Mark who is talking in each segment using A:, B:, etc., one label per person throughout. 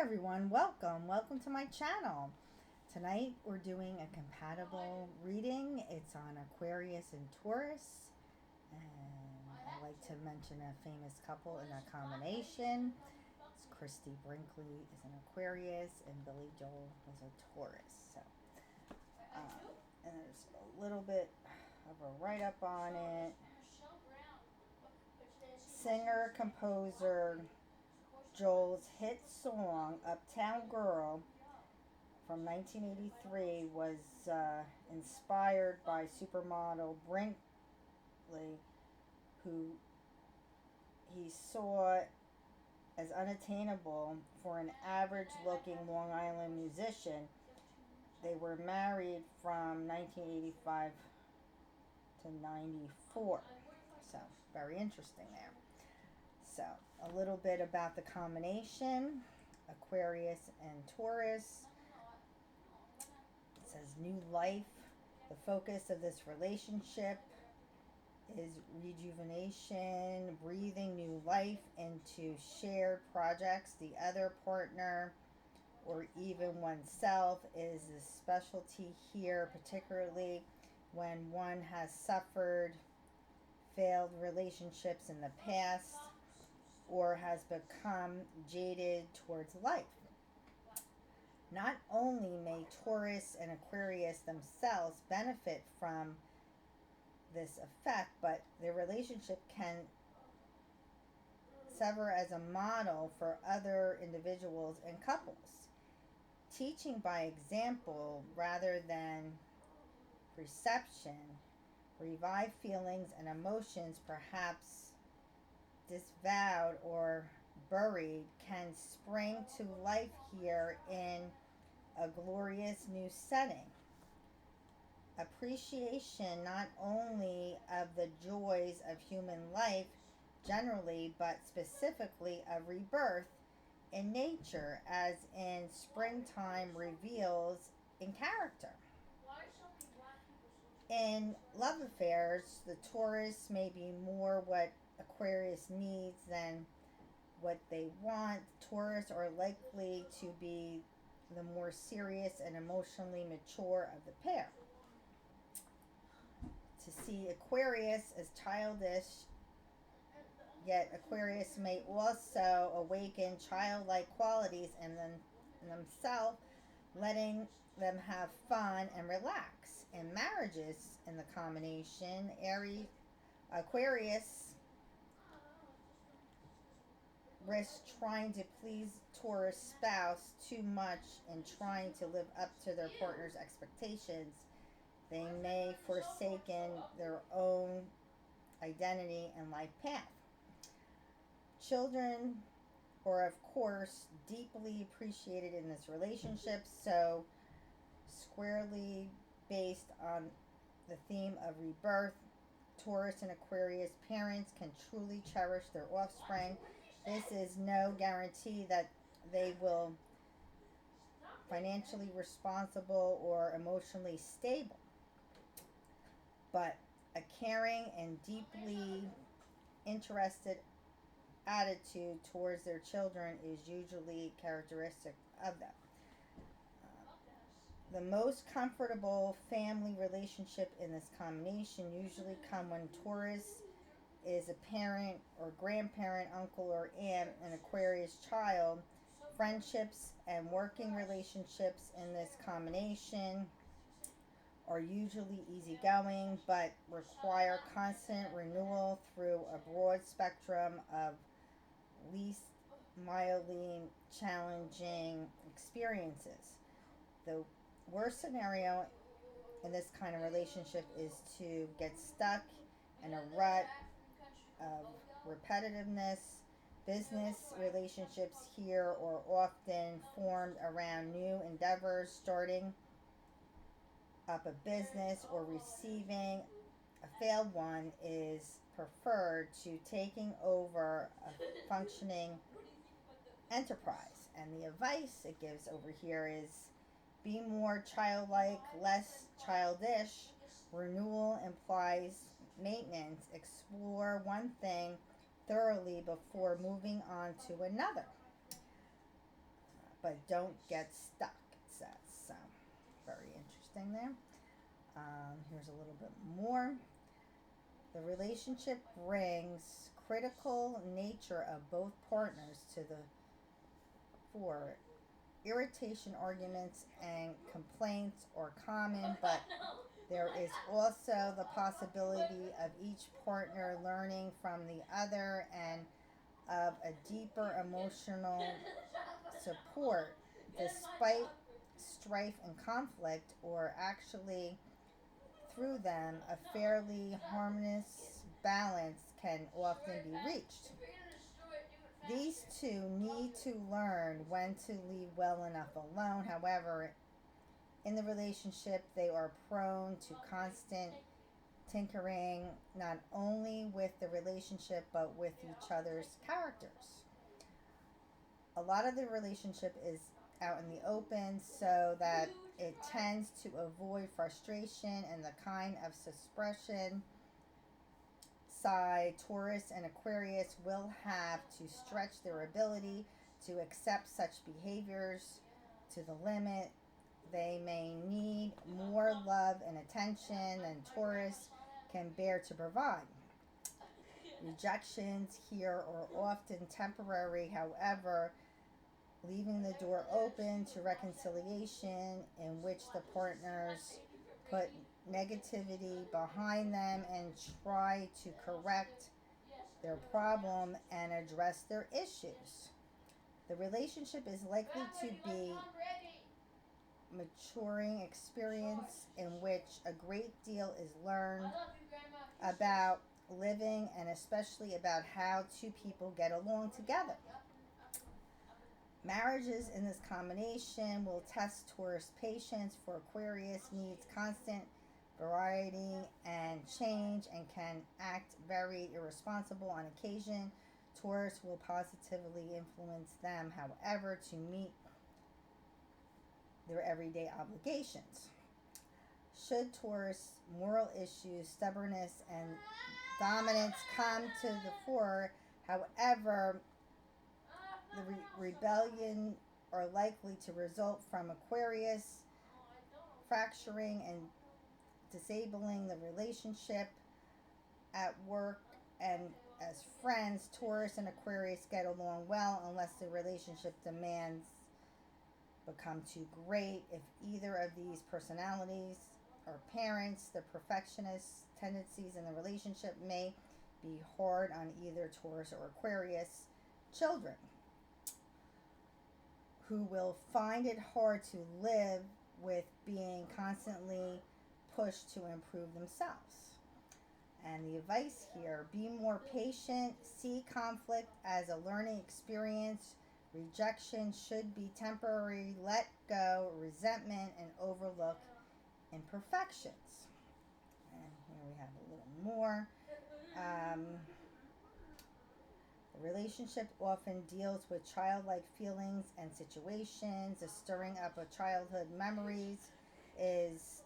A: everyone, welcome to my channel. Tonight we're doing a compatible reading. It's on Aquarius and Taurus, and I like to mention a famous couple in that combination. It's Christie Brinkley is an Aquarius and Billy Joel is a Taurus. And there's a little bit of a write-up on it. Singer, composer Joel's hit song Uptown Girl from 1983 was inspired by supermodel Brinkley, who he saw as unattainable for an average-looking Long Island musician. They were married from 1985 to 94, so very interesting there. So, a little bit about the combination, Aquarius and Taurus. It says new life. The focus of this relationship is rejuvenation, breathing new life into shared projects. The other partner, or even oneself, is a specialty here, particularly when one has suffered failed relationships in the past or has become jaded towards life. Not only may Taurus and Aquarius themselves benefit from this effect, but their relationship can serve as a model for other individuals and couples. Teaching by example rather than perception, revive feelings and emotions perhaps disavowed or buried can spring to life here in a glorious new setting. Appreciation not only of the joys of human life generally, but specifically of rebirth in nature, as in springtime reveals in character. In love affairs, the Taurus may be more what Aquarius needs than what they want. Taurus are likely to be the more serious and emotionally mature of the pair. To see Aquarius as childish, yet Aquarius may also awaken childlike qualities in themselves, letting them have fun and relax. In marriages, in the combination, Aquarius risks trying to please Taurus spouse too much and trying to live up to their partner's expectations. They may forsaken their own identity and life path. Children are, of course, deeply appreciated in this relationship, so squarely based on the theme of rebirth, Taurus and Aquarius parents can truly cherish their offspring. This is no guarantee that they will financially responsible or emotionally stable, but a caring and deeply interested attitude towards their children is usually characteristic of them. The most comfortable family relationship in this combination usually come when Taurus is a parent or grandparent, uncle or aunt, an Aquarius child. Friendships and working relationships in this combination are usually easygoing, but require constant renewal through a broad spectrum of least mildly challenging experiences. The worst scenario in this kind of relationship is to get stuck in a rut of repetitiveness. Business relationships here are often formed around new endeavors, starting up a business or receiving a failed one is preferred to taking over a functioning enterprise. And the advice it gives over here is be more childlike, less childish. Renewal implies maintenance. Explore one thing thoroughly before moving on to another. but don't get stuck, it says. So, very interesting there. Here's a little bit more. The relationship brings critical nature of both partners to the fore. Irritation, arguments, and complaints are common, but there is also the possibility of each partner learning from the other and of a deeper emotional support despite strife and conflict, or actually through them, a fairly harmonious balance can often be reached. These two need to learn when to leave well enough alone. However, in the relationship, they are prone to constant tinkering, not only with the relationship but with each other's characters. A lot of the relationship is out in the open, so that it tends to avoid frustration and the kind of suppression side. Taurus and Aquarius will have to stretch their ability to accept such behaviors to the limit. They may need more love and attention than Taurus can bear to provide. Rejections here are often temporary, however, leaving the door open to reconciliation, in which the partners put negativity behind them and try to correct their problem and address their issues. The relationship is likely to be maturing experience in which a great deal is learned about living, and especially about how two people get along together. Marriages in this combination will test Taurus patience, for Aquarius needs constant variety and change and can act very irresponsible on occasion. Taurus will positively influence them, however, to meet their everyday obligations. Should Taurus moral issues, stubbornness, and dominance come to the fore, however, the rebellion are likely to result from Aquarius fracturing and disabling the relationship at work and as friends. Taurus and Aquarius get along well unless the relationship demands become too great. If either of these personalities are parents, the perfectionist tendencies in the relationship may be hard on either Taurus or Aquarius children, who will find it hard to live with being constantly pushed to improve themselves. And the advice here: be more patient, see conflict as a learning experience. Rejection should be temporary. Let go resentment and overlook imperfections. And here we have a little more. The relationship often deals with childlike feelings and situations. The stirring up of childhood memories is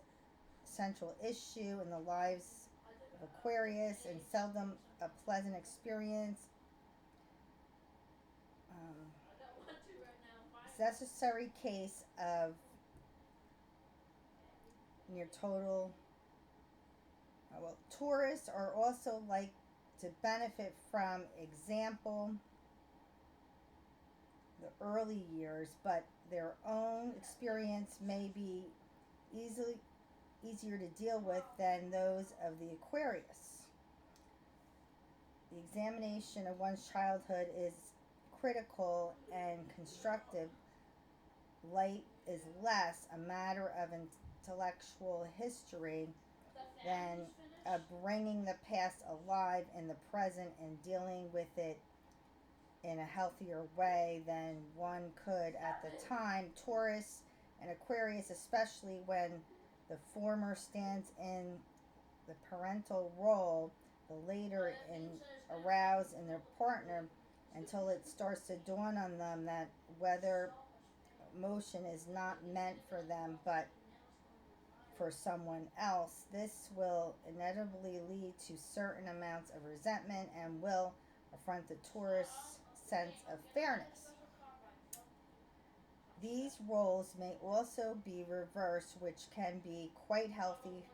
A: a central issue in the lives of Aquarius and seldom a pleasant experience. Necessary case of near total. Taurus are also like to benefit from example the early years, but their own experience may be easier to deal with than those of the Aquarius. The examination of one's childhood is critical and constructive. Light is less a matter of intellectual history than of bringing the past alive in the present and dealing with it in a healthier way than one could at the time. Taurus and Aquarius, especially when the former stands in the parental role, the later arouse in their partner until it starts to dawn on them that whether motion is not meant for them but for someone else. This will inevitably lead to certain amounts of resentment and will affront the Taurus sense of fairness. These roles may also be reversed, which can be quite healthy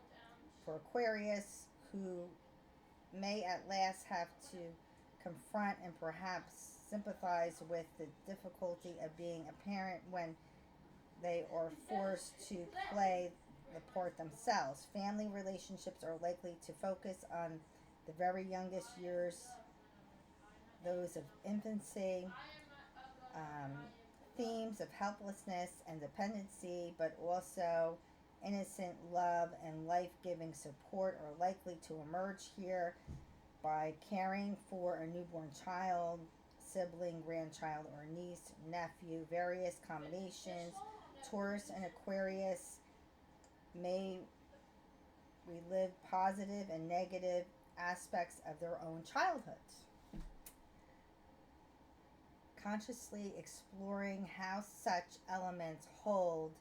A: for Aquarius, who may at last have to confront and perhaps sympathize with the difficulty of being a parent when they are forced to play the part themselves. Family relationships are likely to focus on the very youngest years, those of infancy, um, themes of helplessness and dependency, but also innocent love and life-giving support are likely to emerge here by caring for a newborn child, sibling, grandchild, or niece, nephew, various combinations. Taurus and Aquarius may relive positive and negative aspects of their own childhoods, consciously exploring how such elements hold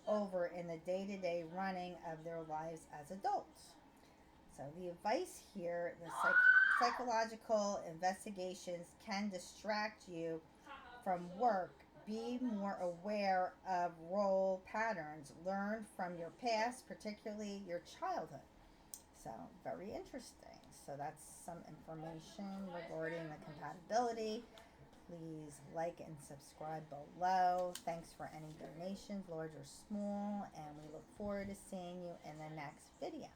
A: over in the day-to-day running of their lives as adults. So the advice here, the psychological investigations can distract you from work. Be more aware of role patterns. Learn from your past, particularly your childhood. So very interesting. So that's some information regarding the compatibility. Please like and subscribe below. Thanks for any donations, large or small, and we look forward to seeing you in the next video.